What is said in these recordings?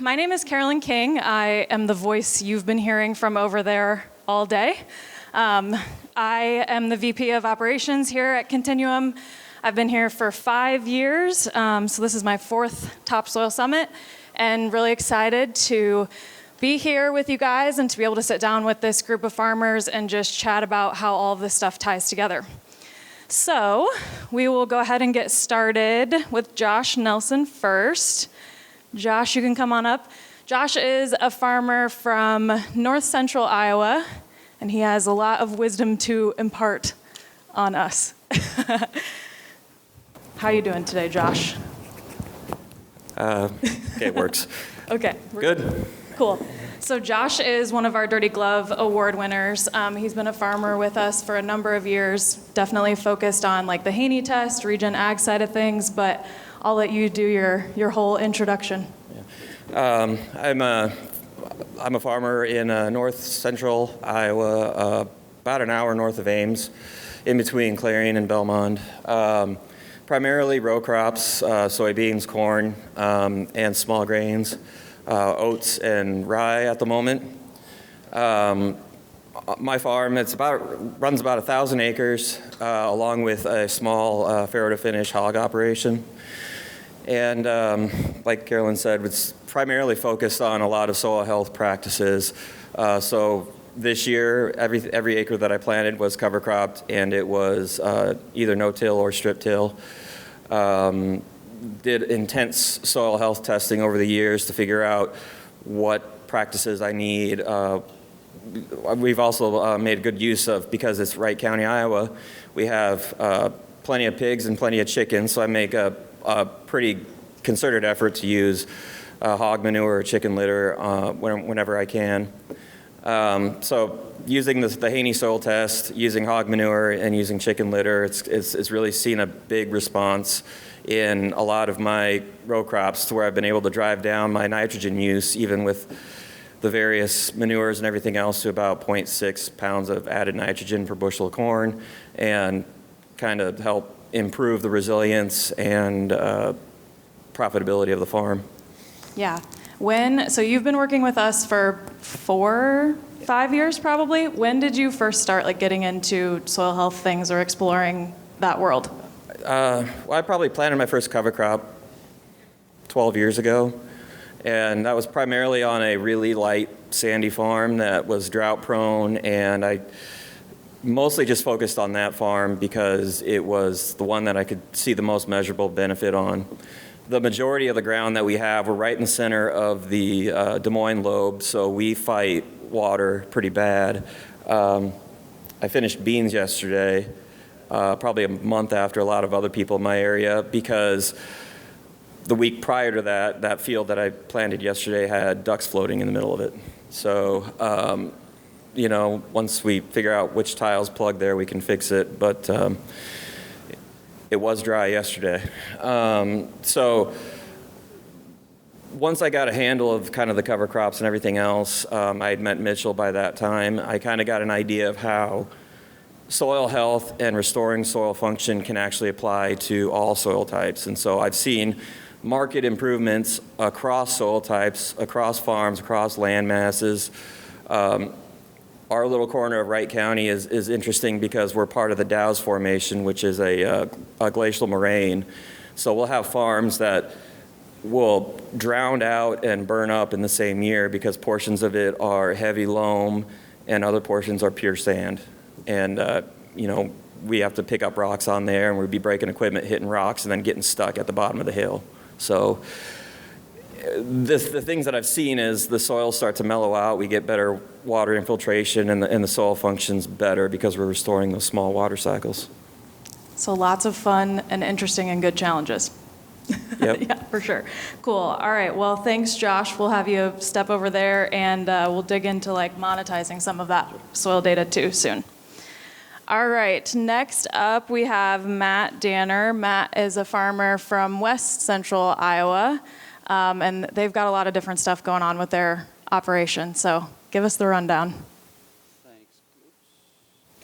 My name is Carolyn King. I am the voice you've been hearing from over there all day. I am the VP of Operations here at Continuum. I've been here for 5 years, so this is my 4th TopSoil Summit, and really excited to be here with you guys and to be able to sit down with this group of farmers and just chat about how all of this stuff ties together. So we will go ahead and get started with Josh Nelson first. Josh, you can come on up. Josh is a farmer from north central Iowa, and he has a lot of wisdom to impart on us. How are you doing today, Josh? Okay, it works. Okay. Good. Cool. So Josh is one of our Dirty Glove Award winners. He's been a farmer with us for a number of years, definitely focused on like the Haney test, Regen Ag side of things, but I'll let you do your whole introduction. Yeah. I'm a farmer in north central Iowa, about an hour north of Ames, in between Clarion and Belmont. Primarily row crops, soybeans, corn, and small grains, oats and rye at the moment. My farm, runs about 1,000 acres, along with a small farrow to finish hog operation. And like Carolyn said, it's primarily focused on a lot of soil health practices. So this year, every acre that I planted was cover cropped, and it was either no-till or strip-till. Did intense soil health testing over the years to figure out what practices I need. We've also made good use of, because it's Wright County, Iowa, we have plenty of pigs and plenty of chickens, so I make a pretty concerted effort to use hog manure or chicken litter whenever I can. So using the Haney soil test, using hog manure, and using chicken litter, it's really seen a big response in a lot of my row crops, to where I've been able to drive down my nitrogen use, even with the various manures and everything else, to about 0.6 pounds of added nitrogen per bushel of corn, and kind of help improve the resilience and profitability of the farm. Yeah. So you've been working with us for 5 years probably. When did you first start getting into soil health things or exploring that world? Well, I probably planted my first cover crop 12 years ago, and that was primarily on a really light sandy farm that was drought prone, and I mostly just focused on that farm because it was the one that I could see the most measurable benefit on. The majority of the ground that we have, we're right in the center of the Des Moines lobe, so we fight water pretty bad. I finished beans yesterday, probably a month after a lot of other people in my area, because the week prior to that field that I planted yesterday had ducks floating in the middle of it. So, once we figure out which tiles plug there, we can fix it. But it was dry yesterday. So once I got a handle of kind of the cover crops and everything else, I had met Mitchell by that time. I kind of got an idea of how soil health and restoring soil function can actually apply to all soil types. And so I've seen market improvements across soil types, across farms, across land masses. Our little corner of Wright County is interesting because we're part of the Dow's Formation, which is a glacial moraine. So we'll have farms that will drown out and burn up in the same year because portions of it are heavy loam and other portions are pure sand. And, we have to pick up rocks on there, and we'd be breaking equipment, hitting rocks, and then getting stuck at the bottom of the hill. So the things that I've seen is the soils start to mellow out. We get better water infiltration, and the soil functions better because we're restoring those small water cycles. So lots of fun and interesting and good challenges. Yep. Yeah, for sure. Cool. All right. Well, thanks, Josh. We'll have you step over there, and we'll dig into monetizing some of that soil data too soon. All right. Next up, we have Matt Danner. Matt is a farmer from west central Iowa. And they've got a lot of different stuff going on with their operation. So give us the rundown. Thanks.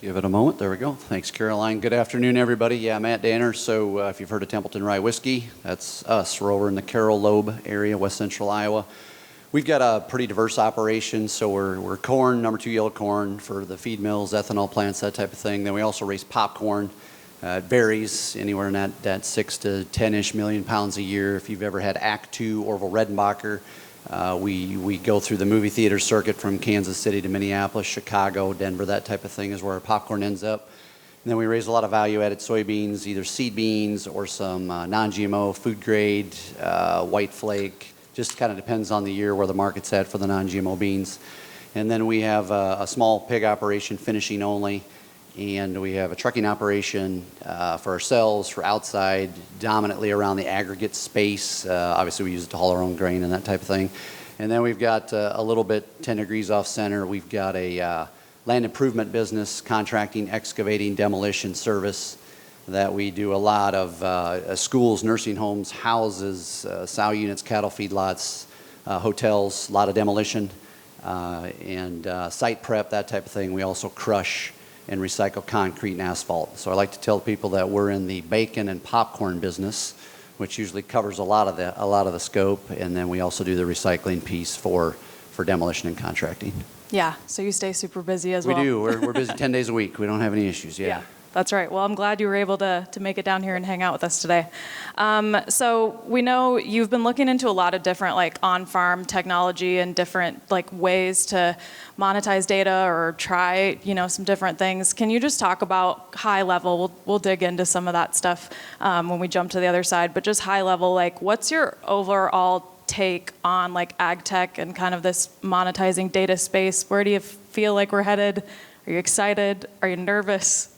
Give it a moment. There we go. Thanks, Caroline. Good afternoon, everybody. Yeah, Matt Danner. So if you've heard of Templeton Rye Whiskey, that's us. We're over in the Carroll Lobe area, west central Iowa. We've got a pretty diverse operation, so we're corn, number 2 yellow corn for the feed mills, ethanol plants, that type of thing. Then we also raise popcorn. It varies anywhere in that 6 to 10-ish million pounds a year. If you've ever had Act 2 Orville Redenbacher, we go through the movie theater circuit from Kansas City to Minneapolis, Chicago, Denver, that type of thing is where our popcorn ends up. And then we raise a lot of value-added soybeans, either seed beans or some non-GMO, food-grade, white flake. Just kind of depends on the year where the market's at for the non-GMO beans. And then we have a small pig operation, finishing only. And we have a trucking operation for ourselves, for outside, dominantly around the aggregate space. Obviously, we use it to haul our own grain and that type of thing. And then we've got a little bit 10 degrees off center. We've got a land improvement business, contracting, excavating, demolition service that we do a lot of schools, nursing homes, houses, sow units, cattle feedlots, hotels, a lot of demolition, and site prep, that type of thing. We also crush and recycle concrete and asphalt. So I like to tell people that we're in the bacon and popcorn business, which usually covers a lot of the scope, and then we also do the recycling piece for demolition and contracting. Yeah, so you stay super busy as well. We do. We're busy 10 days a week. We don't have any issues. Yeah. That's right. Well, I'm glad you were able to make it down here and hang out with us today. So we know you've been looking into a lot of different on-farm technology and different ways to monetize data or try some different things. Can you just talk about high level? We'll dig into some of that stuff when we jump to the other side. But just high level, what's your overall take on ag tech and kind of this monetizing data space? Where do you feel like we're headed? Are you excited? Are you nervous?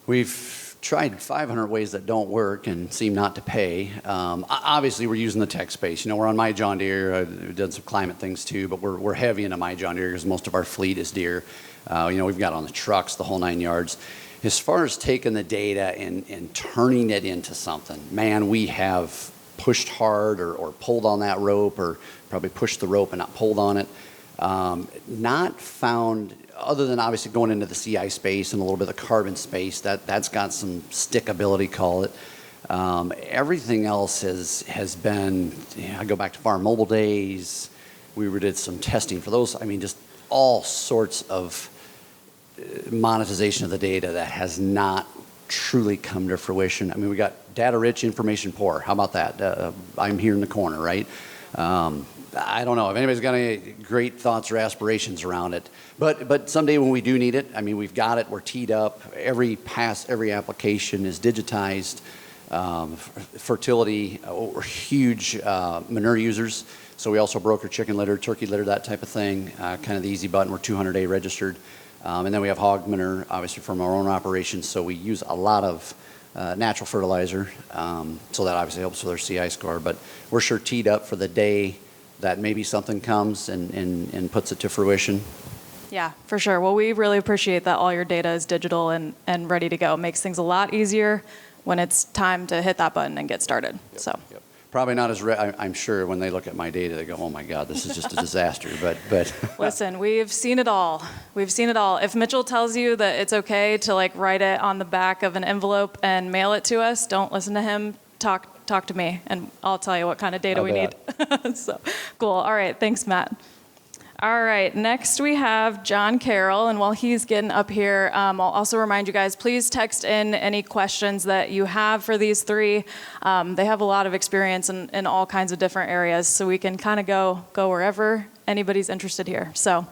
We've tried 500 ways that don't work and seem not to pay. Obviously, we're using the tech space. We're on my John Deere. We've done some climate things too, but we're heavy into my John Deere because most of our fleet is Deere. We've got on the trucks, the whole 9 yards. As far as taking the data and turning it into something, man, we have pushed hard or pulled on that rope, or probably pushed the rope and not pulled on it. Not found, other than obviously going into the CI space and a little bit of the carbon space, that's got some stickability, call it. Everything else has been, I go back to Farm Mobile days. We did some testing for those. I mean, just all sorts of monetization of the data that has not truly come to fruition. I mean, we got data rich, information poor. How about that? I'm here in the corner, right? I don't know if anybody's got any great thoughts or aspirations around it, but someday when we do need it, I mean, we've got it. We're teed up. Every application is digitized. Fertility, we're huge manure users, so we also broker chicken litter, turkey litter, that type of thing. Kind of the easy button. We're 200-day registered, and then we have hog manure, obviously from our own operations. So we use a lot of natural fertilizer, so that obviously helps with our CI score. But we're sure teed up for the day that maybe something comes and puts it to fruition. Yeah, for sure. Well, we really appreciate that all your data is digital and ready to go. It makes things a lot easier when it's time to hit that button and get started. Yep, So. Yep. Probably not as, I'm sure when they look at my data, they go, oh my God, this is just a disaster. But Listen, we've seen it all. We've seen it all. If Mitchell tells you that it's okay to write it on the back of an envelope and mail it to us, don't listen to him. Talk to me, and I'll tell you what kind of data we need. So, cool. All right. Thanks, Matt. All right. Next, we have John Carroll, and while he's getting up here, I'll also remind you guys, please text in any questions that you have for these three. They have a lot of experience in all kinds of different areas, so we can kind of go wherever anybody's interested here. So,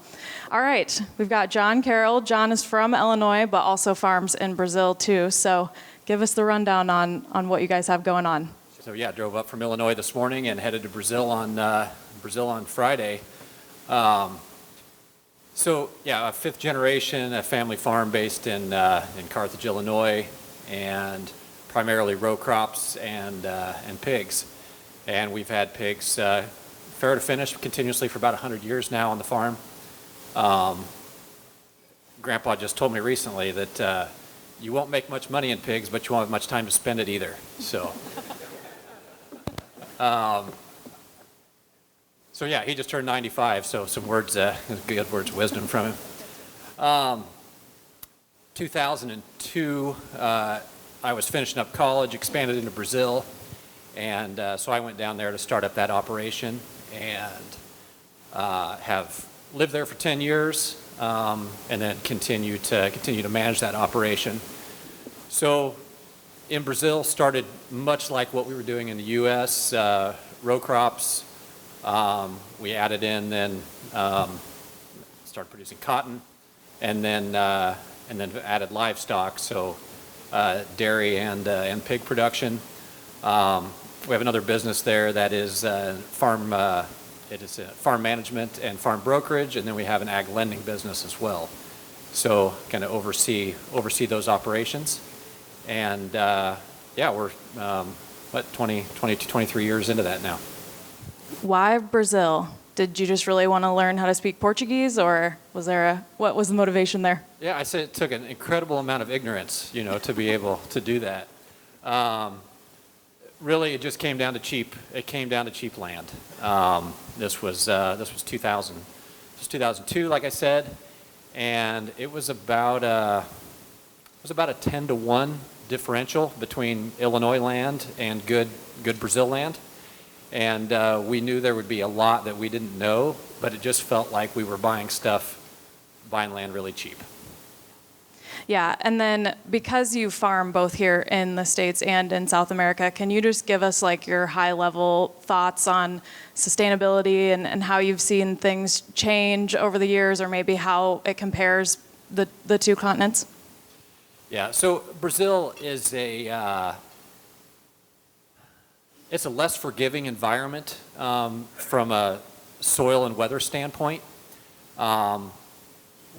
all right. We've got John Carroll. John is from Illinois, but also farms in Brazil, too. So, give us the rundown on what you guys have going on. So yeah, drove up from Illinois this morning and headed to Brazil on Friday. So yeah, a fifth generation, a family farm based in Carthage, Illinois, and primarily row crops and pigs. And we've had pigs fair to finish continuously for about 100 years now on the farm. Grandpa just told me recently that you won't make much money in pigs, but you won't have much time to spend it either. So, so yeah, he just turned 95. So some words, good words of wisdom from him. 2002, I was finishing up college, expanded into Brazil, and so I went down there to start up that operation. And have lived there for 10 years, and then continue to manage that operation. So in Brazil, started much like what we were doing in the U.S., row crops. We added in then, started producing cotton, and then added livestock, so dairy and pig production. We have another business there that is farm management and farm brokerage, and then we have an ag lending business as well. So kind of oversee those operations. And we're 20 to 23 years into that now. Why Brazil? Did you just really want to learn how to speak Portuguese, or what was the motivation there? Yeah, I said it took an incredible amount of ignorance, to be able to do that. Really, it just came down to cheap. It came down to cheap land. This was 2000. This was 2002, like I said, and it was about a 10-to-1 differential between Illinois land and good Brazil land. And we knew there would be a lot that we didn't know, but it just felt like we were buying land really cheap. Yeah, and then because you farm both here in the States and in South America, can you just give us like your high-level thoughts on sustainability and how you've seen things change over the years, or maybe how it compares the two continents? Yeah, so Brazil is it's a less forgiving environment from a soil and weather standpoint. We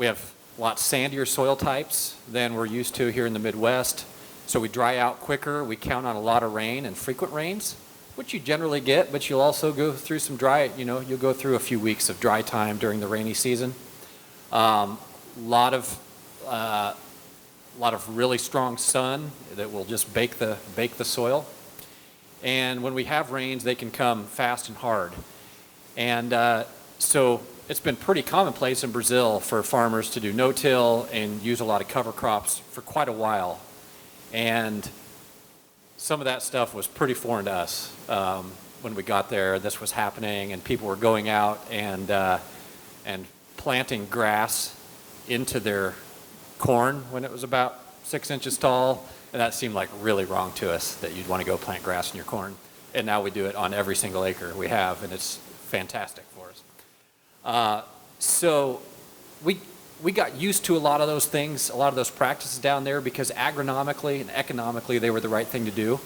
have a lot sandier soil types than we're used to here in the Midwest. So we dry out quicker. We count on a lot of rain and frequent rains, which you generally get, but you'll also go through some you'll go through a few weeks of dry time during the rainy season. Lot of really strong sun that will just bake the soil. And when we have rains, they can come fast and hard. And so it's been pretty commonplace in Brazil for farmers to do no-till and use a lot of cover crops for quite a while. And some of that stuff was pretty foreign to us when we got there. This was happening, and people were going out and planting grass into their corn when it was about 6 inches tall. And that seemed like really wrong to us, that you'd want to go plant grass in your corn. And now we do it on every single acre we have, and it's fantastic for us. So we got used to a lot of those things, a lot of those practices down there, because agronomically and economically they were the right thing to do.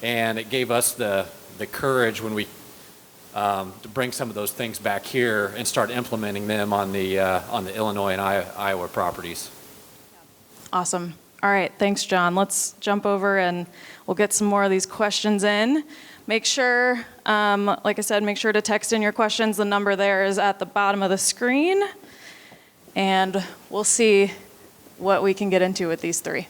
And it gave us the courage when we to bring some of those things back here and start implementing them on the Illinois and Iowa properties. Awesome. All right, thanks, John. Let's jump over and we'll get some more of these questions in. Make sure, like I said, make sure to text in your questions. The number there is at the bottom of the screen. And we'll see what we can get into with these three.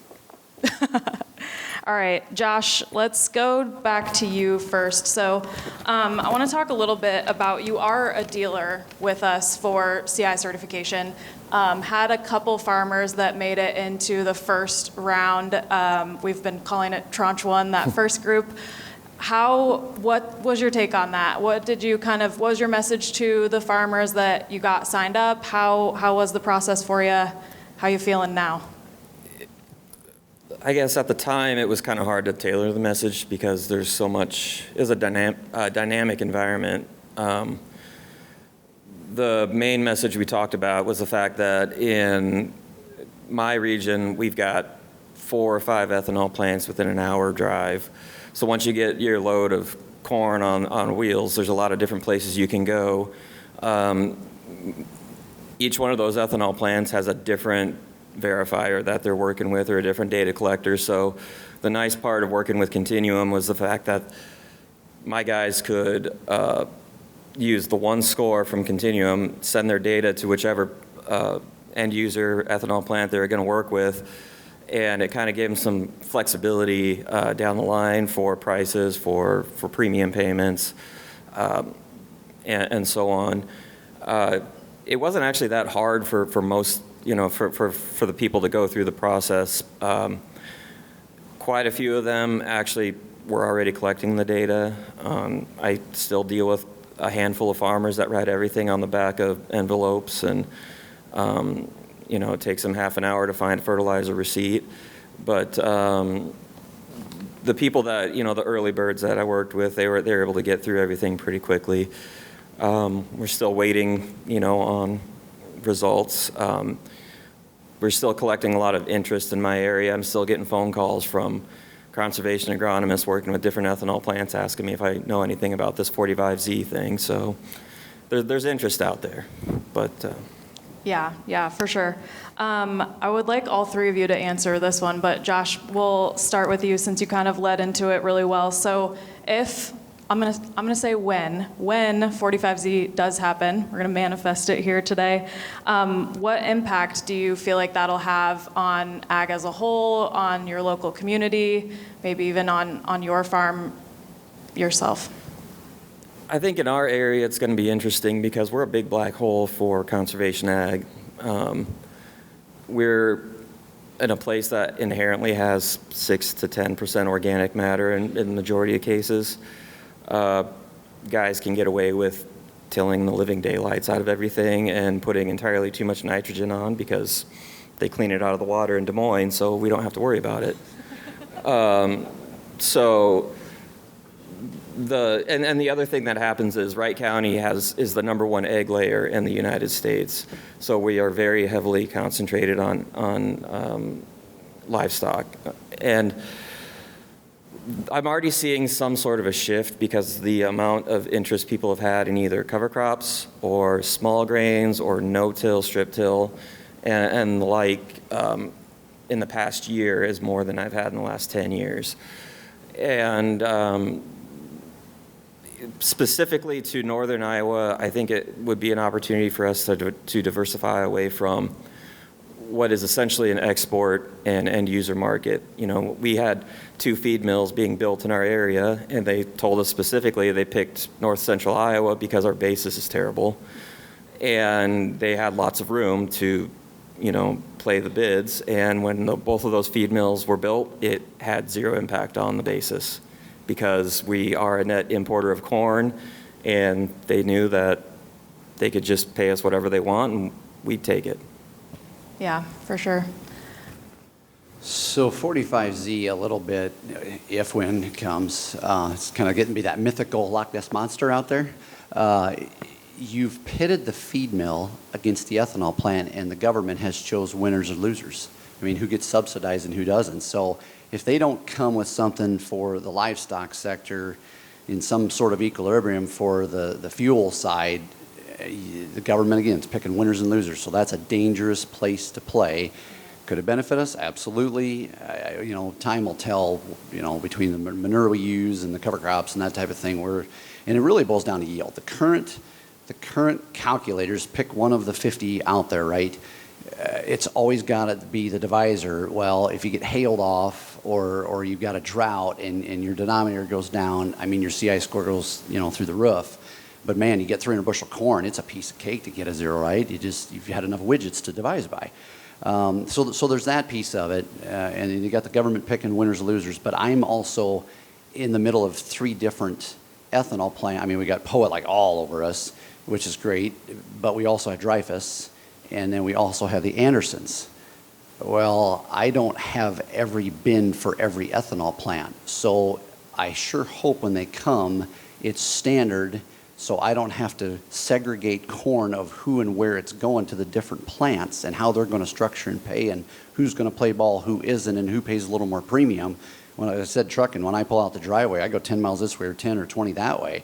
All right, Josh, let's go back to you first. So I want to talk a little bit about, you are a dealer with us for CI certification. Had a couple farmers that made it into the first round. We've been calling it Tranche 1, that first group. What was your take on that? What was your message to the farmers that you got signed up? How was the process for you? How you feeling now? I guess at the time it was kind of hard to tailor the message because there's so much, it's a dynamic environment. The main message we talked about was the fact that in my region, we've got 4 or 5 ethanol plants within an hour drive. So once you get your load of corn on wheels, there's a lot of different places you can go. Each one of those ethanol plants has a different verifier that they're working with, or a different data collector. So the nice part of working with Continuum was the fact that my guys could use the one score from Continuum, send their data to whichever end user ethanol plant they're going to work with, and it kind of gave them some flexibility down the line for prices, for premium payments, and so on. It wasn't actually that hard for most, for the people to go through the process. Quite a few of them actually were already collecting the data. I still deal with a handful of farmers that write everything on the back of envelopes, and it takes them half an hour to find a fertilizer receipt. But the people that, the early birds that I worked with, they were able to get through everything pretty quickly. We're still waiting, on results. We're still collecting a lot of interest in my area. I'm still getting phone calls from conservation agronomists working with different ethanol plants asking me if I know anything about this 45Z thing. So there's interest out there. But Yeah, for sure. I would like all three of you to answer this one, but Josh, we'll start with you since you kind of led into it really well. So if I'm gonna say when 45Z does happen, we're gonna manifest it here today. What impact do you feel like that'll have on ag as a whole, on your local community, maybe even on your farm yourself? I think in our area it's going to be interesting because we're a big black hole for conservation ag. We're in a place that inherently has 6 to 10% organic matter in the majority of cases. Guys can get away with tilling the living daylights out of everything and putting entirely too much nitrogen on because they clean it out of the water in Des Moines, so we don't have to worry about it. The other thing that happens is Wright County is the #1 egg layer in the United States, so we are very heavily concentrated on livestock, and I'm already seeing some sort of a shift because the amount of interest people have had in either cover crops or small grains or no-till, strip-till, and the like in the past year is more than I've had in the last 10 years. And specifically to northern Iowa, I think it would be an opportunity for us to diversify away from what is essentially an export and end user market. We had 2 feed mills being built in our area, and they told us specifically they picked north central Iowa because our basis is terrible, and they had lots of room to play the bids. And when both of those feed mills were built, it had zero impact on the basis because we are a net importer of corn, and they knew that they could just pay us whatever they want and we'd take it. Yeah, for sure. So 45Z a little bit, if when it comes, it's kind of getting to be that mythical Loch Ness monster out there. You've pitted the feed mill against the ethanol plant, and the government has chose winners or losers. I mean, who gets subsidized and who doesn't? So if they don't come with something for the livestock sector in some sort of equilibrium for the fuel side, the government, again, is picking winners and losers. So that's a dangerous place to play. Could it benefit us? Absolutely. Time will tell, between the manure we use and the cover crops and that type of thing. And it really boils down to yield. The current calculators, pick one of the 50 out there, right? It's always got to be the divisor. Well, if you get hailed off or you've got a drought and your denominator goes down, I mean, your CI score goes, through the roof. But man, you get 300 bushel corn, it's a piece of cake to get a 0, right? You've had enough widgets to devise by. So there's that piece of it, and you got the government picking winners and losers. But I'm also in the middle of 3 different ethanol plants. I mean, we got Poet like all over us, which is great, but we also have Dreyfus, and then we also have the Andersons. Well, I don't have every bin for every ethanol plant, so I sure hope when they come, it's standard, so I don't have to segregate corn of who and where it's going to the different plants and how they're going to structure and pay and who's going to play ball, who isn't, and who pays a little more premium. When I said trucking, when I pull out the driveway, I go 10 miles this way or 10 or 20 that way.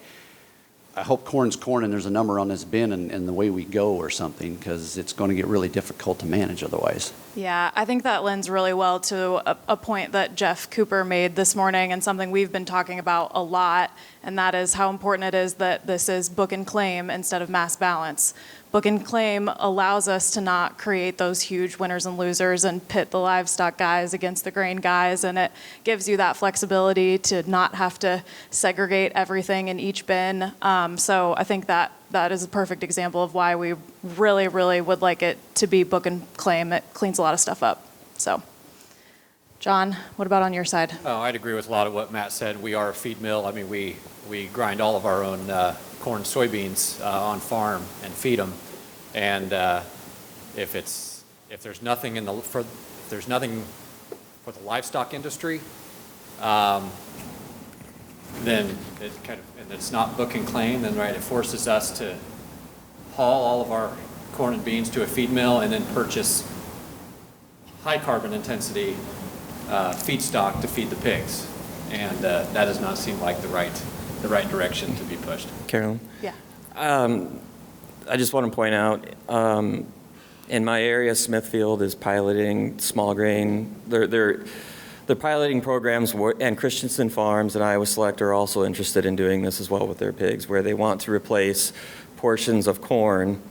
I hope corn's corn and there's a number on this bin and the way we go or something, because it's going to get really difficult to manage otherwise. Yeah, I think that lends really well to a point that Jeff Cooper made this morning and something we've been talking about a lot, and that is how important it is that this is book and claim instead of mass balance. Book and claim allows us to not create those huge winners and losers and pit the livestock guys against the grain guys, and it gives you that flexibility to not have to segregate everything in each bin. So I think that is a perfect example of why we really, really would like it to be book and claim. It cleans a lot of stuff up. So, John, what about on your side? Oh, I'd agree with a lot of what Matt said. We are a feed mill. I mean, we grind all of our own corn, soybeans on farm and feed them. And if there's nothing if there's nothing for the livestock industry, then and it's not book and claim, then right, it forces us to haul all of our corn and beans to a feed mill and then purchase high carbon intensity feedstock to feed the pigs. And that does not seem like the right direction to be pushed. Carolyn? Yeah. I just want to point out, in my area, Smithfield is piloting small grain. They're piloting programs, and Christensen Farms and Iowa Select are also interested in doing this as well with their pigs, where they want to replace portions of corn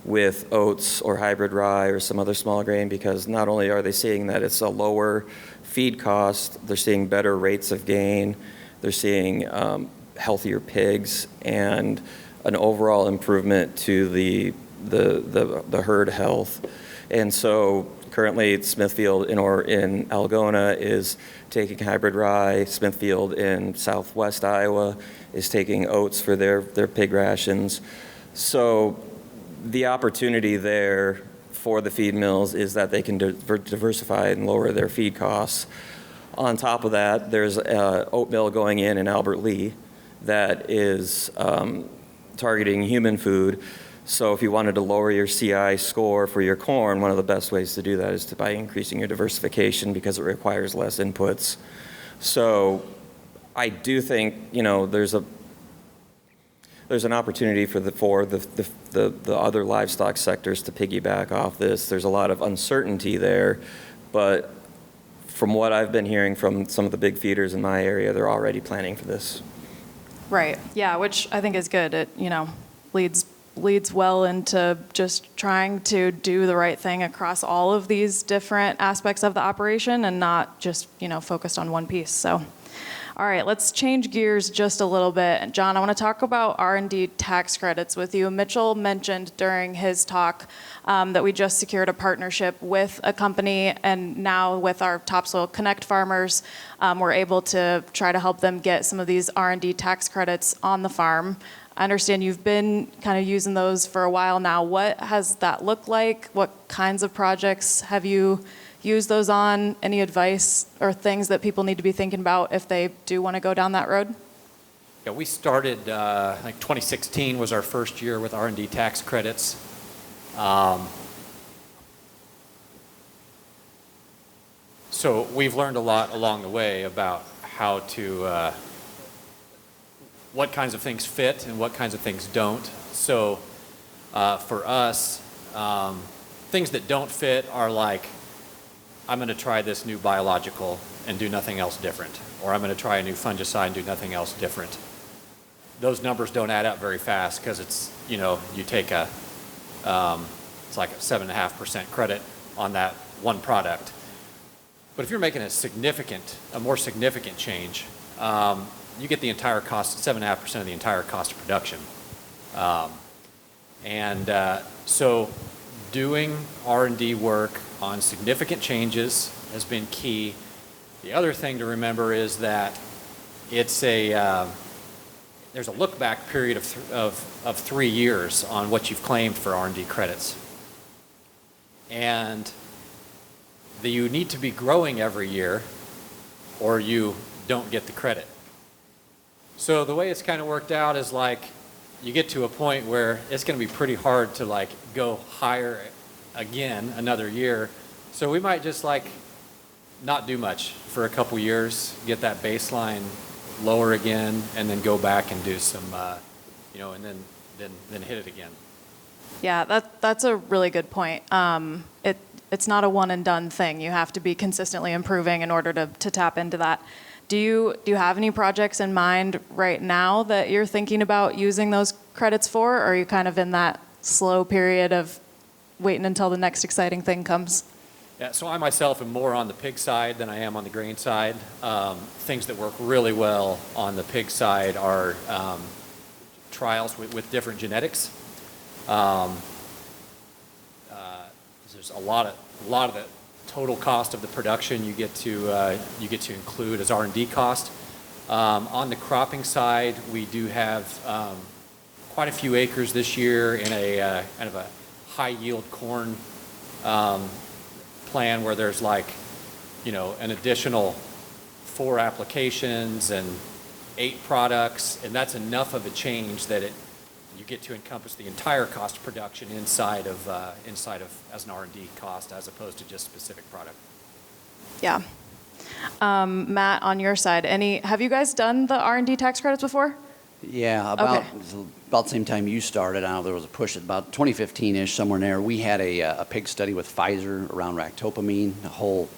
with oats or hybrid rye or some other small grain, because not only are they seeing that it's a lower feed cost, they're seeing better rates of gain, they're seeing healthier pigs, and an overall improvement to the herd health. And so currently Smithfield in Algona is taking hybrid rye. Smithfield in southwest Iowa is taking oats for their pig rations. So the opportunity there for the feed mills is that they can diversify and lower their feed costs. On top of that, there's an oat mill going in Albert Lea that is targeting human food. So if you wanted to lower your CI score for your corn, one of the best ways to do that is by increasing your diversification, because it requires less inputs. So I do think, there's an opportunity for the other livestock sectors to piggyback off this. There's a lot of uncertainty there, but from what I've been hearing from some of the big feeders in my area, they're already planning for this. Right. Yeah, which I think is good. It, leads well into just trying to do the right thing across all of these different aspects of the operation and not just, focused on one piece. So, all right, let's change gears just a little bit. John, I want to talk about R&D tax credits with you. Mitchell mentioned during his talk that we just secured a partnership with a company, and now with our Topsoil Connect farmers, we're able to try to help them get some of these R&D tax credits on the farm. I understand you've been kind of using those for a while now. What has that looked like? What kinds of projects have you used those on? Any advice or things that people need to be thinking about if they do want to go down that road? Yeah, we started, 2016 was our first year with R&D tax credits. So we've learned a lot along the way about how to, what kinds of things fit and what kinds of things don't. So for us, things that don't fit are like, I'm going to try this new biological and do nothing else different. Or I'm going to try a new fungicide and do nothing else different. Those numbers don't add up very fast, because it's, you take it's like a 7.5% credit on that one product. But if you're making a more significant change, you get the entire cost, 7.5% of the entire cost of production. So doing R&D work on significant changes has been key. The other thing to remember is that it's there's a look back period of 3 years on what you've claimed for R&D credits. And you need to be growing every year or you don't get the credit. So the way it's kind of worked out is like you get to a point where it's going to be pretty hard to go higher again another year. So we might just not do much for a couple years, get that baseline lower again, and then go back and do some, and then hit it again. Yeah, that's a really good point. It's not a one and done thing. You have to be consistently improving in order to tap into that. Do you have any projects in mind right now that you're thinking about using those credits for, or are you kind of in that slow period of waiting until the next exciting thing comes? Yeah, so I myself am more on the pig side than I am on the grain side. Things that work really well on the pig side are trials with different genetics. There's a lot of the total cost of the production you get to include as R&D cost. On the cropping side, we do have quite a few acres this year in a kind of a high-yield corn plan where there's like, an additional 4 applications and 8 products, and that's enough of a change that you get to encompass the entire cost of production inside of as an R&D cost as opposed to just specific product. Yeah. Matt, on your side, have you guys done the R&D tax credits before? Yeah, Okay. about the same time you started. I know there was a push at about 2015-ish, somewhere in there. We had a pig study with Pfizer around ractopamine, a whole,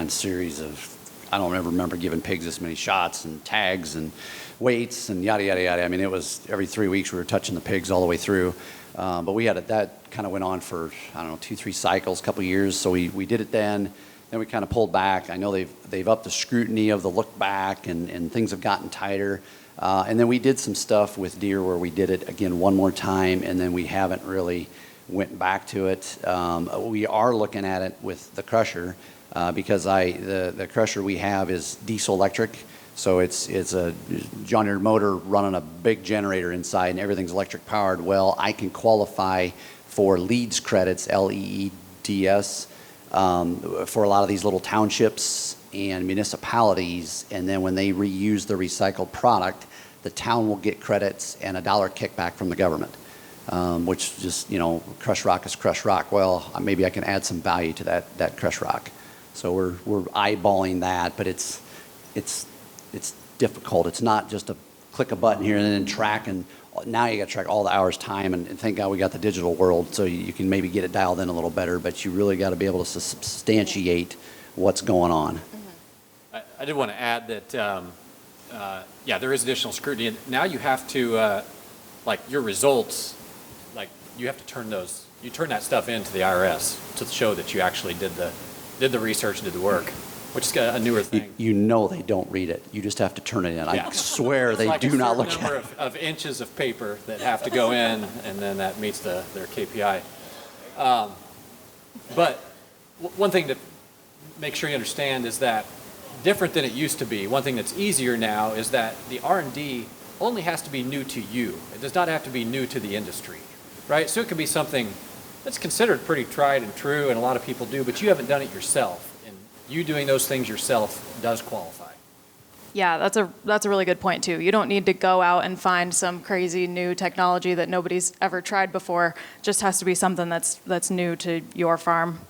series of, I don't ever remember giving pigs this many shots and tags and weights and yada, yada, yada. I mean, it was every 3 weeks we were touching the pigs all the way through. But we had that kind of went on for, 2-3 cycles, a couple of years. So we did it then. Then we kind of pulled back. I know they've upped the scrutiny of the look back and things have gotten tighter. And then we did some stuff with deer where we did it again one more time, and then we haven't really went back to it. We are looking at it with the crusher because the crusher we have is diesel electric, so it's a John Deere motor running a big generator inside, and everything's electric powered. Well, I can qualify for LEEDS credits, LEEDS, for a lot of these little townships and municipalities, and then when they reuse the recycled product, the town will get credits and $1 kickback from the government, which just, crushed rock is crushed rock. Well, maybe I can add some value to that crushed rock. So we're eyeballing that, but it's difficult. It's not just a click a button here and then track, and now you got to track all the hours time, and thank God we got the digital world, so you can maybe get it dialed in a little better, but you really got to be able to substantiate what's going on. I did want to add that, there is additional scrutiny. And now you have to, your results, you have to turn that stuff into the IRS to show that you actually did the research and did the work, which is a newer thing. They don't read it. You just have to turn it in. Yeah. I swear they do not look at it. It's like a certain number of inches of paper that have to go in, and then that meets their KPI. But one thing to make sure you understand is that different than it used to be, one thing that's easier now is that the R&D only has to be new to you. It does not have to be new to the industry, right? So it could be something that's considered pretty tried and true, and a lot of people do, but you haven't done it yourself. And you doing those things yourself does qualify. Yeah, that's a really good point too. You don't need to go out and find some crazy new technology that nobody's ever tried before. It just has to be something that's new to your farm.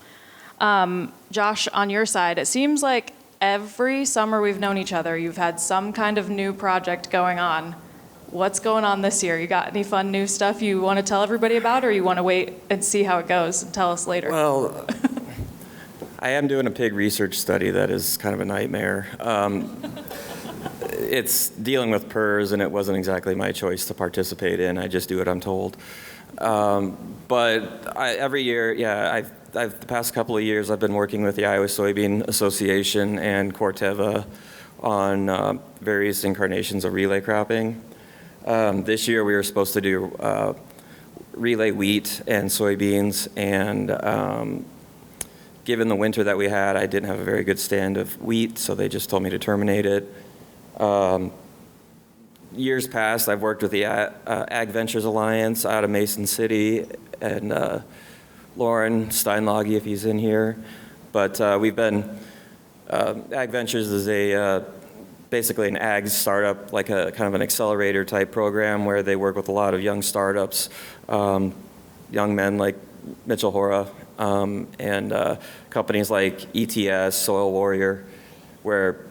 Josh, on your side, it seems like every summer we've known each other, you've had some kind of new project going on. What's going on this year? You got any fun new stuff you want to tell everybody about, or you want to wait and see how it goes and tell us later? Well, I am doing a pig research study that is kind of a nightmare. It's dealing with PRRS, and it wasn't exactly my choice to participate in. I just do what I'm told. But every year, the past couple of years, I've been working with the Iowa Soybean Association and Corteva on various incarnations of relay cropping. This year, we were supposed to do relay wheat and soybeans, and given the winter that we had, I didn't have a very good stand of wheat, so they just told me to terminate it. Years past, I've worked with the Ag Ventures Alliance out of Mason City, and Lauren Steinlage, if he's in here. But we've been, Ag Ventures is basically an ag startup, like a kind of an accelerator type program where they work with a lot of young startups, young men like Mitchell Hora, and companies like ETS, Soil Warrior, where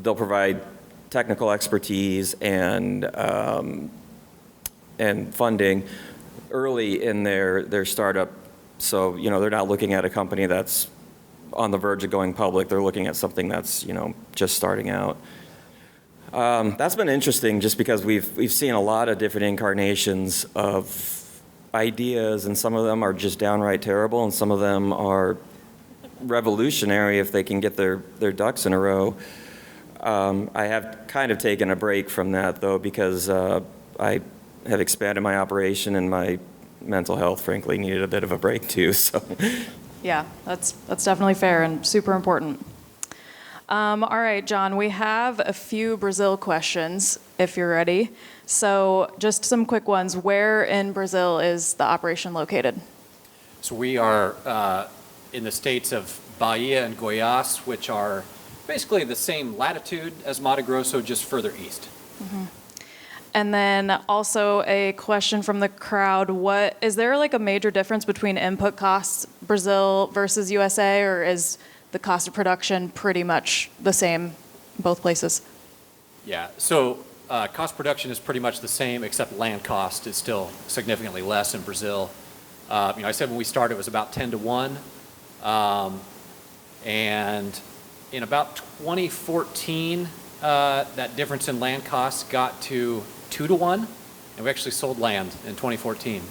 they'll provide technical expertise and funding early in their startup. So, they're not looking at a company that's on the verge of going public. They're looking at something that's, just starting out. That's been interesting just because we've seen a lot of different incarnations of ideas, and some of them are just downright terrible, and some of them are revolutionary if they can get their ducks in a row. I have kind of taken a break from that, though, because I have expanded my operation, and my mental health, frankly, needed a bit of a break, too. So, yeah, that's definitely fair and super important. All right, John, we have a few Brazil questions. if you're ready. So just some quick ones. Where in Brazil is the operation located? So we are in the states of Bahia and Goiás, which are basically the same latitude as Mato Grosso, just further east. And then also a question from the crowd. Is there like a major difference between input costs, Brazil versus USA, or is the cost of production pretty much the same both places? Yeah, so cost of production is pretty much the same, except land cost is still significantly less in Brazil. I said when we started it was about 10 to 1. And in about 2014, that difference in land costs got to 2 to 1, and we actually sold land in 2014.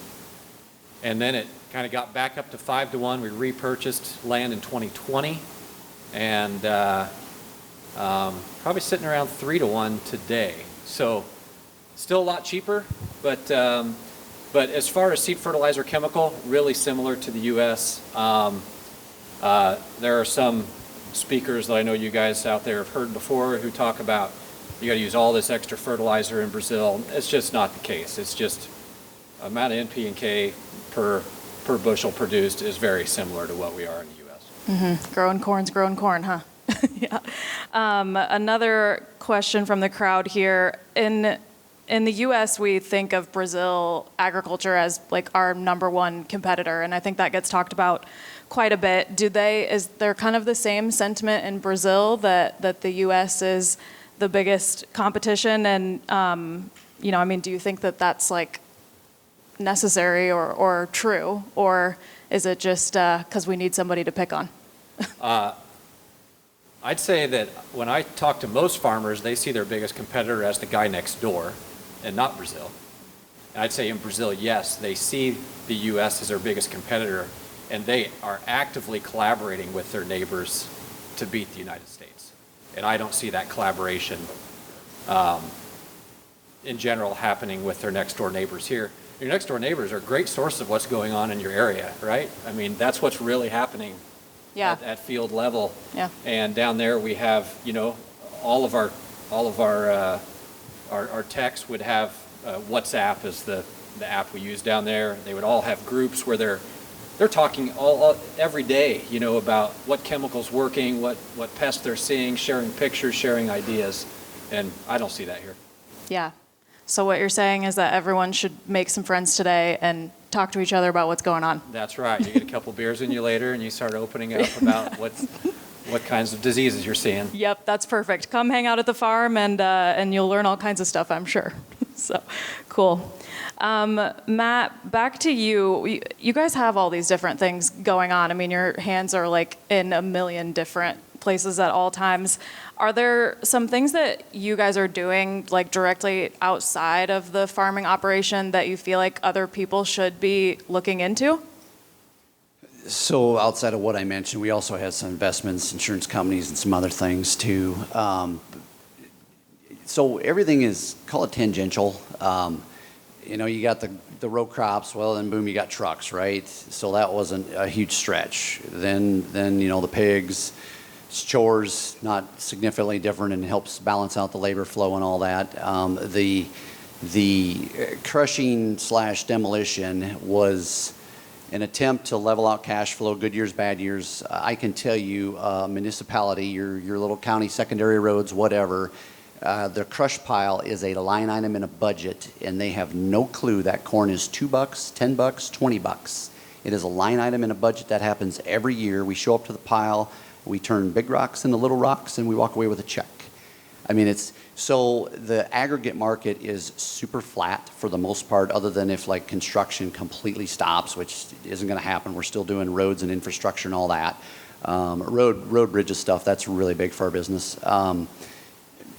And then it kind of got back up to 5 to 1. We repurchased land in 2020, and probably sitting around 3 to 1 today. So still a lot cheaper, but as far as seed fertilizer chemical, really similar to the U.S. There are some speakers that I know you guys out there have heard before who talk about you got to use all this extra fertilizer in Brazil. It's just not the case. It's just amount of NP and K per bushel produced is very similar to what we are in the U.S. Mm-hmm. Growing corn, huh? Yeah. Another question from the crowd here. In the U.S., we think of Brazil agriculture as like our number one competitor, and I think that gets talked about quite a bit. Is there kind of the same sentiment in Brazil that the U.S. is the biggest competition? And do you think that that's like necessary or true, or is it just because we need somebody to pick on? I'd say that when I talk to most farmers, they see their biggest competitor as the guy next door and not Brazil. And I'd say in Brazil, yes, they see the U.S. as their biggest competitor, and they are actively collaborating with their neighbors to beat the United States. And I don't see that collaboration in general happening with their next door neighbors here. Your next door neighbors are a great source of what's going on in your area, right? I mean, that's what's really happening at field level. Yeah. And down there we have, all of our techs would have WhatsApp as the app we use down there. They would all have groups where they're talking every day, about what chemicals working, what pests they're seeing, sharing pictures, sharing ideas, and I don't see that here. Yeah. So what you're saying is that everyone should make some friends today and talk to each other about what's going on. That's right. You get a couple beers in you later, and you start opening up about what kinds of diseases you're seeing. Yep, that's perfect. Come hang out at the farm, and you'll learn all kinds of stuff, I'm sure. So, cool. Matt, back to you. You guys have all these different things going on. I mean, your hands are like in a million different places at all times. Are there some things that you guys are doing like directly outside of the farming operation that you feel like other people should be looking into? So outside of what I mentioned, we also have some investments, insurance companies, and some other things too. So everything is, call it tangential. You got the row crops, well, then boom, you got trucks, right? So that wasn't a huge stretch. Then the pigs, it's chores, not significantly different, and helps balance out the labor flow and all that. The crushing / demolition was an attempt to level out cash flow, good years, bad years. I can tell you, municipality, your little county secondary roads, whatever, the crush pile is a line item in a budget, and they have no clue that corn is $2, $10, $20. It is a line item in a budget that happens every year. We show up to the pile, we turn big rocks into little rocks, and we walk away with a check. I mean, so the aggregate market is super flat for the most part, other than if like construction completely stops, which isn't going to happen. We're still doing roads and infrastructure and all that. Road bridges stuff, that's really big for our business.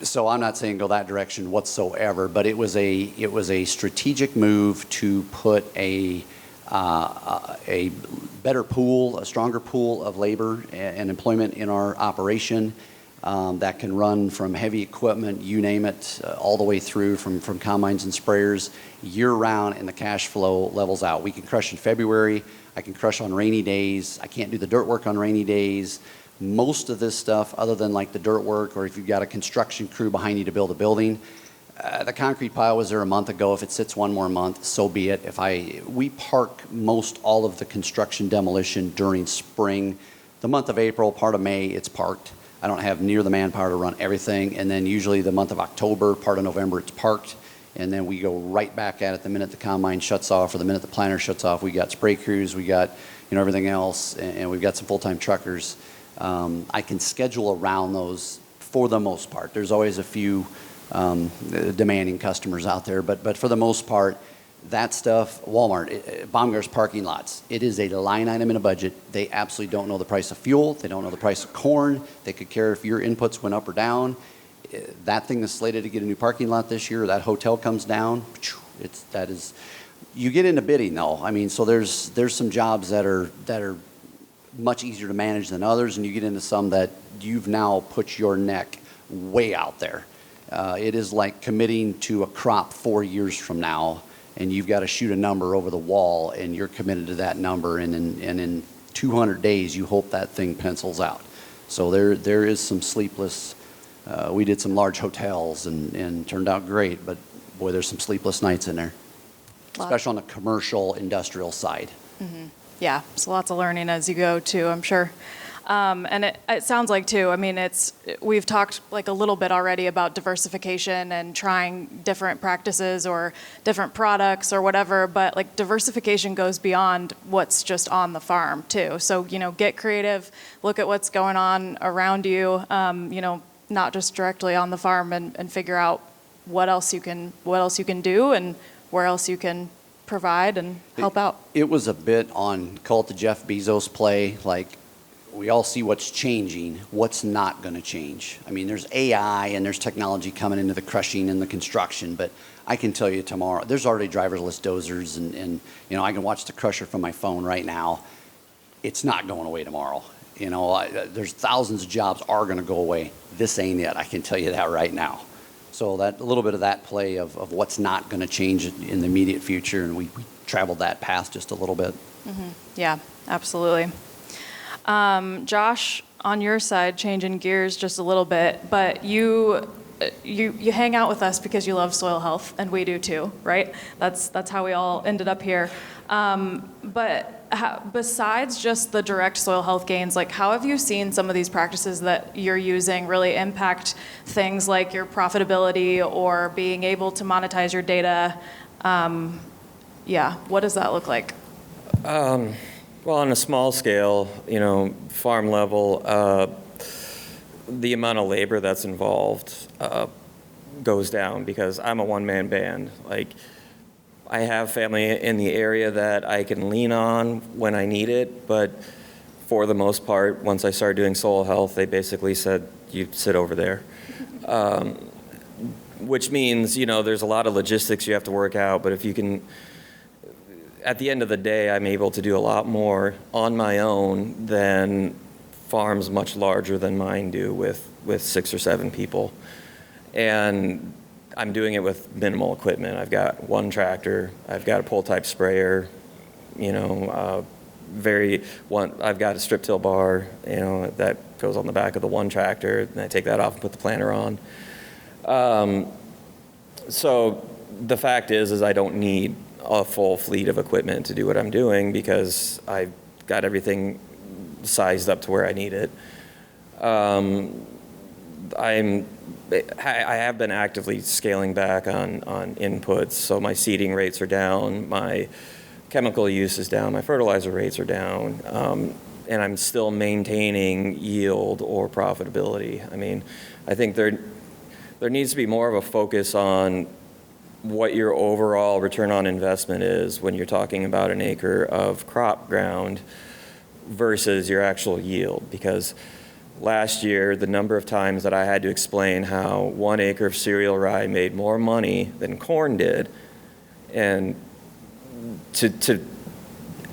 So I'm not saying go that direction whatsoever, but it was a strategic move to put a better pool, a stronger pool of labor and employment in our operation that can run from heavy equipment, you name it, all the way through from combines and sprayers year round, and the cash flow levels out. We can crush in February. I can crush on rainy days. I can't do the dirt work on rainy days. Most of this stuff, other than like the dirt work, or if you've got a construction crew behind you to build a building, The concrete pile was there a month ago. If it sits one more month, so be it. We park most all of the construction demolition during spring. The month of April, part of May, it's parked. I don't have near the manpower to run everything. And then usually the month of October, part of November, it's parked. And then we go right back at it the minute the combine shuts off or the minute the planter shuts off. We got spray crews, we got everything else, and we've got some full-time truckers. I can schedule around those for the most part. There's always a few demanding customers out there, but for the most part, that stuff, Walmart, Baumgart's parking lots, it is a line item in a budget. They absolutely don't know the price of fuel. They don't know the price of corn. They could care if your inputs went up or down. That thing is slated to get a new parking lot this year. That hotel comes down. You get into bidding though. I mean, so there's some jobs that are much easier to manage than others, and you get into some that you've now put your neck way out there. It is like committing to a crop 4 years from now, and you've got to shoot a number over the wall, and you're committed to that number, and in 200 days, you hope that thing pencils out. So there is some sleepless. We did some large hotels, and turned out great, but boy, there's some sleepless nights in there, especially on the commercial industrial side. Mm-hmm. Yeah, so lots of learning as you go too, I'm sure. And it sounds like too, I mean, we've talked like a little bit already about diversification and trying different practices or different products or whatever, but like diversification goes beyond what's just on the farm too. So, get creative, look at what's going on around you, not just directly on the farm, and figure out what else you can do and where else you can provide and help out. It was a bit on, call it the Jeff Bezos play, like we all see what's changing, what's not going to change. I mean, there's AI and there's technology coming into the crushing and the construction, but I can tell you tomorrow, there's already driverless dozers and I can watch the crusher from my phone right now. It's not going away tomorrow. There's thousands of jobs are going to go away. This ain't it. I can tell you that right now. So that a little bit of that play of what's not going to change in the immediate future, and we traveled that path just a little bit. Mm-hmm. Yeah, absolutely. Josh, on your side, changing gears just a little bit, but you hang out with us because you love soil health, and we do too, right? That's how we all ended up here. Besides just the direct soil health gains, like how have you seen some of these practices that you're using really impact things like your profitability or being able to monetize your data? What does that look like? Well, on a small scale, farm level, the amount of labor that's involved goes down because I'm a one-man band. Like, I have family in the area that I can lean on when I need it, but for the most part, once I started doing soil health, they basically said, you sit over there. Which means, there's a lot of logistics you have to work out, but if you can, at the end of the day, I'm able to do a lot more on my own than farms much larger than mine do with 6 or 7 people. And I'm doing it with minimal equipment. I've got one tractor, I've got a pull-type sprayer, I've got a strip till bar, that goes on the back of the one tractor, and I take that off and put the planter on. So the fact is I don't need a full fleet of equipment to do what I'm doing because I've got everything sized up to where I need it. I have been actively scaling back on inputs, so my seeding rates are down, my chemical use is down, my fertilizer rates are down, and I'm still maintaining yield or profitability. I mean, I think there needs to be more of a focus on what your overall return on investment is when you're talking about an acre of crop ground versus your actual yield, because last year, the number of times that I had to explain how 1 acre of cereal rye made more money than corn did, and to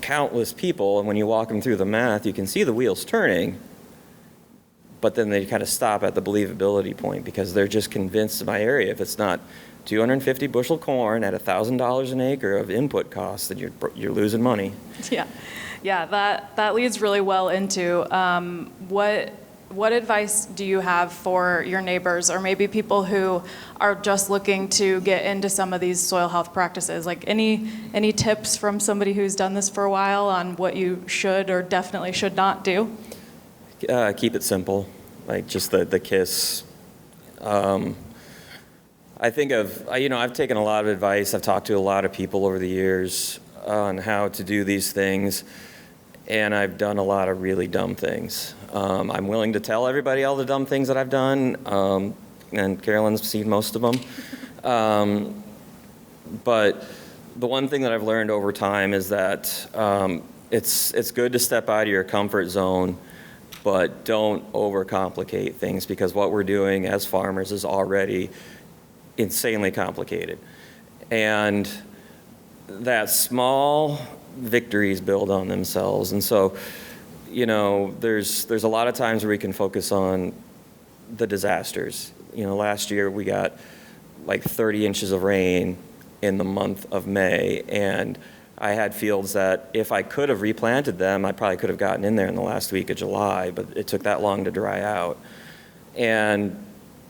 countless people, and when you walk them through the math, you can see the wheels turning, but then they kind of stop at the believability point because they're just convinced in my area, if it's not 250 bushel corn at $1,000 an acre of input costs, then you're losing money. Yeah, that leads really well into what advice do you have for your neighbors or maybe people who are just looking to get into some of these soil health practices? Like any tips from somebody who's done this for a while on what you should or definitely should not do? Keep it simple, like just the KISS. I think I've taken a lot of advice. I've talked to a lot of people over the years on how to do these things, and I've done a lot of really dumb things. I'm willing to tell everybody all the dumb things that I've done, and Carolyn's seen most of them. But the one thing that I've learned over time is that it's good to step out of your comfort zone, but don't overcomplicate things, because what we're doing as farmers is already insanely complicated. And that small victories build on themselves. And so, there's a lot of times where we can focus on the disasters. Last year we got like 30 inches of rain in the month of May, and I had fields that if I could have replanted them, I probably could have gotten in there in the last week of July, but it took that long to dry out. And,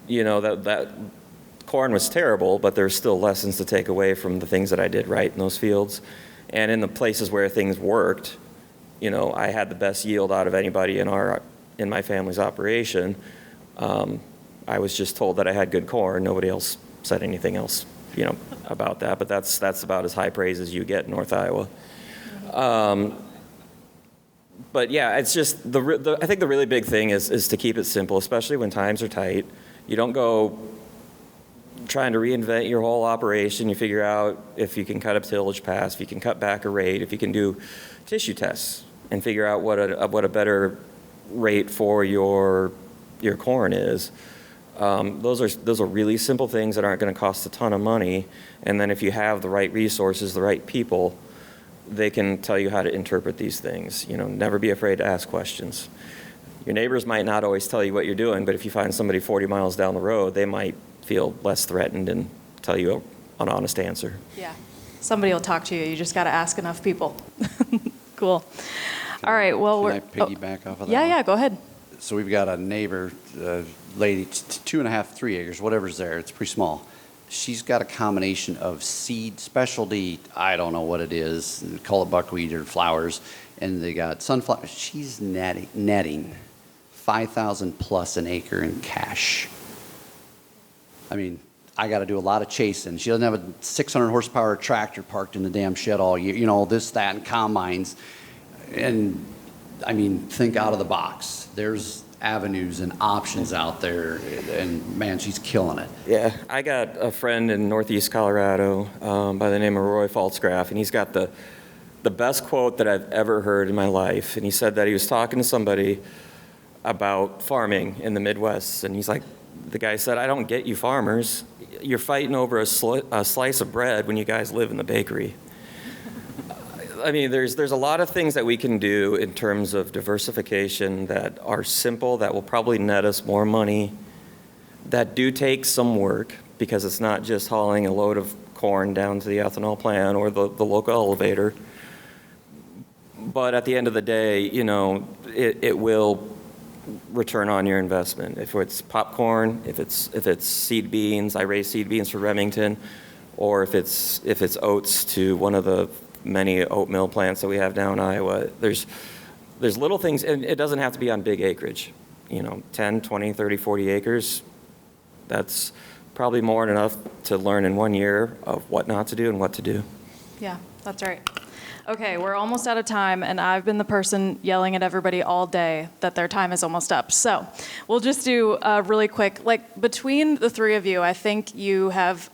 that corn was terrible, but there's still lessons to take away from the things that I did right in those fields. And in the places where things worked, I had the best yield out of anybody in my family's operation. I was just told that I had good corn. Nobody else said anything else, about that. But that's about as high praise as you get in North Iowa. But yeah, it's just I think the really big thing is to keep it simple, especially when times are tight. You don't go trying to reinvent your whole operation. You figure out if you can cut a tillage pass, if you can cut back a rate, if you can do tissue tests and figure out what a better rate for your corn is. Those are really simple things that aren't going to cost a ton of money. And then if you have the right resources, the right people, they can tell you how to interpret these things. Never be afraid to ask questions. Your neighbors might not always tell you what you're doing, but if you find somebody 40 miles down the road, they might feel less threatened and tell you an honest answer. Yeah, somebody will talk to you. You just got to ask enough people. Cool. All right, well, Can I piggyback off of that? Yeah, go ahead. So we've got a neighbor, lady, 2.5, 3 acres, whatever's there. It's pretty small. She's got a combination of seed, specialty, I don't know what it is, call it buckwheat or flowers, and they got sunflower. She's netting 5,000 plus an acre in cash. I mean, I got to do a lot of chasing. She doesn't have a 600 horsepower tractor parked in the damn shed all year, this, that, and combines. And I mean, think out of the box. There's avenues and options out there, and man, she's killing it. Yeah, I got a friend in Northeast Colorado by the name of Roy Faltzgraff, and he's got the best quote that I've ever heard in my life. And he said that he was talking to somebody about farming in the Midwest, and he's like, the guy said, "I don't get you farmers. You're fighting over a slice of bread when you guys live in the bakery." I mean, there's a lot of things that we can do in terms of diversification that are simple, that will probably net us more money, that do take some work, because it's not just hauling a load of corn down to the ethanol plant or the local elevator. But at the end of the day, it will return on your investment. If it's popcorn, if it's seed beans, I raise seed beans for Remington, or if it's oats to one of the many oat mill plants that we have down in Iowa. There's little things, and it doesn't have to be on big acreage. 10, 20, 30, 40 acres, that's probably more than enough to learn in 1 year of what not to do and what to do. Yeah, that's right. Okay, we're almost out of time, and I've been the person yelling at everybody all day that their time is almost up. So we'll just do really quick. Between the three of you, I think you have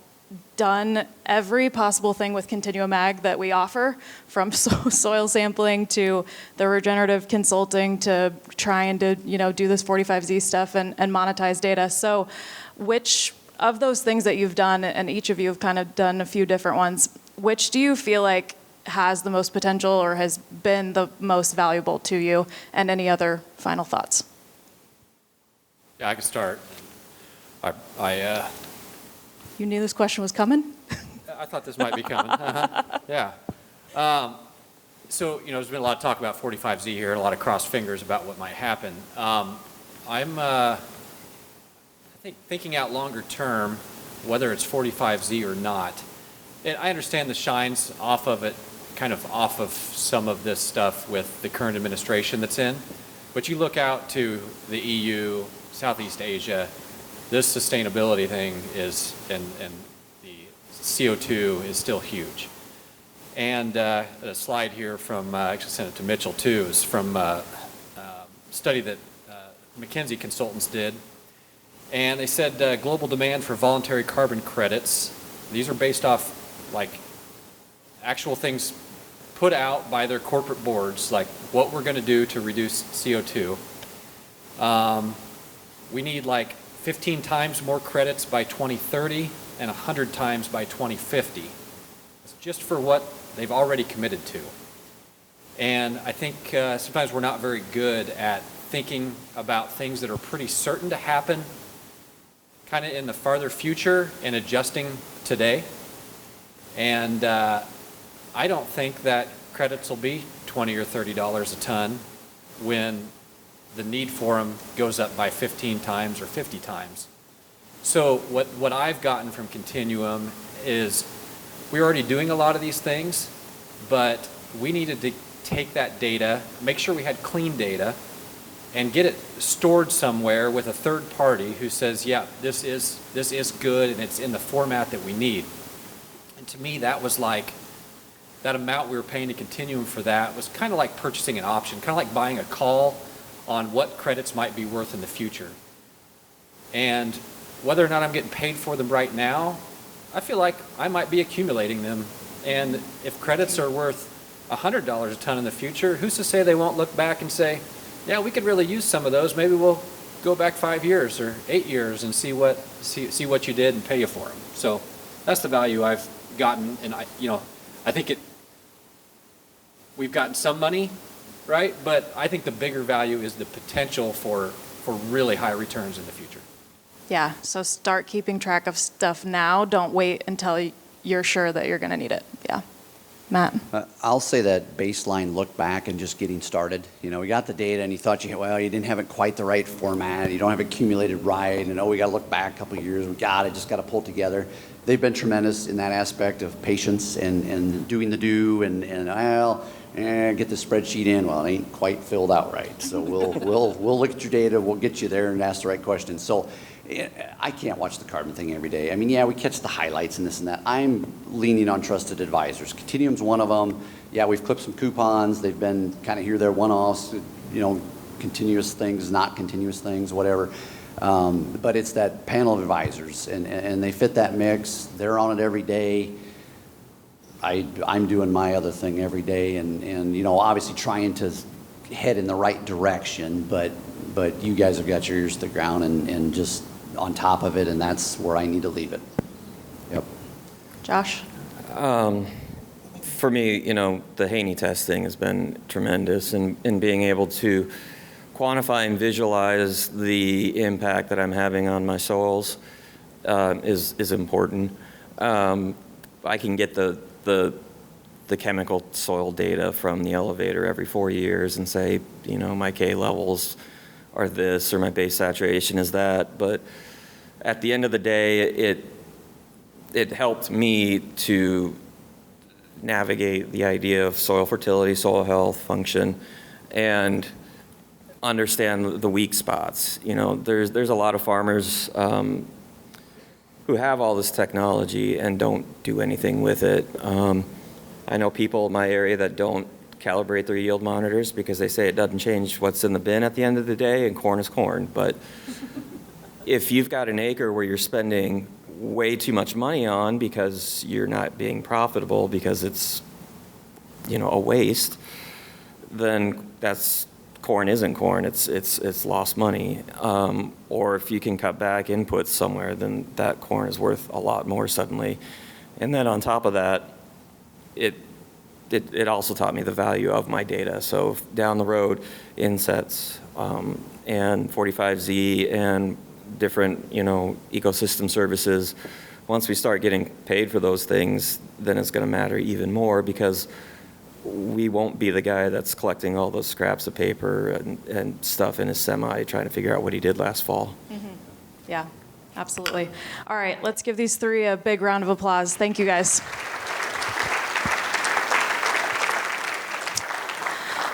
done every possible thing with Continuum Ag that we offer, from soil sampling to the regenerative consulting to trying to do this 45Z stuff and monetize data. So which of those things that you've done, and each of you have kind of done a few different ones, which do you feel like has the most potential or has been the most valuable to you, and any other final thoughts? Yeah, I can start. You knew this question was coming? I thought this might be coming. Yeah. So, there's been a lot of talk about 45Z here, a lot of crossed fingers about what might happen. I'm I think thinking out longer term, whether it's 45Z or not. And I understand the shine's off of it, kind of off of some of this stuff with the current administration that's in. But you look out to the EU, Southeast Asia, this sustainability thing is, and the CO2 is still huge. And a slide here from, I actually sent it to Mitchell too, is from a study that McKinsey consultants did. And they said global demand for voluntary carbon credits, these are based off like actual things put out by their corporate boards, like what we're going to do to reduce CO2. We need like 15 times more credits by 2030 and 100 times by 2050. It's just for what they've already committed to. And I think sometimes we're not very good at thinking about things that are pretty certain to happen kind of in the farther future and adjusting today. And I don't think that credits will be $20 or $30 a ton when the need for them goes up by 15 times or 50 times. So what I've gotten from Continuum is we're already doing a lot of these things, but we needed to take that data, make sure we had clean data, and get it stored somewhere with a third party who says, yeah, this is good and it's in the format that we need. And to me, that was like, that amount we were paying to Continuum for that was kind of like purchasing an option, kind of like buying a call on what credits might be worth in the future. And whether or not I'm getting paid for them right now, I feel like I might be accumulating them. And if credits are worth $100 a ton in the future, who's to say they won't look back and say, yeah, we could really use some of those. Maybe we'll go back 5 years or 8 years and see what you did and pay you for them. So that's the value I've gotten. And I think we've gotten some money, right? But I think the bigger value is the potential for really high returns in the future. Yeah, so start keeping track of stuff now. Don't wait until you're sure that you're going to need it. Yeah. Matt? I'll say that baseline look back and just getting started. We got the data and you thought you didn't have it quite the right format. You don't have it accumulated right. And we got to look back a couple of years. We just got to pull it together. They've been tremendous in that aspect of patience and doing the do and get the spreadsheet in. Well, it ain't quite filled out right. So we'll look at your data. We'll get you there and ask the right questions. So I can't watch the carbon thing every day. I mean, yeah, we catch the highlights and this and that. I'm leaning on trusted advisors. Continuum's one of them. Yeah, we've clipped some coupons. They've been kind of here, there, one-offs, continuous things, not continuous things, whatever. But it's that panel of advisors, and they fit that mix. They're on it every day. I'm doing my other thing every day, and obviously trying to head in the right direction, but you guys have got your ears to the ground and just on top of it, and that's where I need to leave it. Yep. Josh? For me, the Haney testing has been tremendous in being able to quantify and visualize the impact that I'm having on my soils is important. I can get the chemical soil data from the elevator every 4 years and say, my K levels are this or my base saturation is that. But at the end of the day, it helped me to navigate the idea of soil fertility, soil health, function, and understand the weak spots. There's a lot of farmers who have all this technology and don't do anything with it. I know people in my area that don't calibrate their yield monitors because they say it doesn't change what's in the bin at the end of the day, and corn is corn. But if you've got an acre where you're spending way too much money on because you're not being profitable because it's a waste, then that's corn isn't corn. It's lost money. Or if you can cut back inputs somewhere, then that corn is worth a lot more suddenly. And then on top of that, it also taught me the value of my data. So down the road, insets and 45Z and different ecosystem services, once we start getting paid for those things, then it's going to matter even more because we won't be the guy that's collecting all those scraps of paper and stuff in his semi trying to figure out what he did last fall. Yeah, absolutely. All right, let's give these three a big round of applause. Thank you, guys.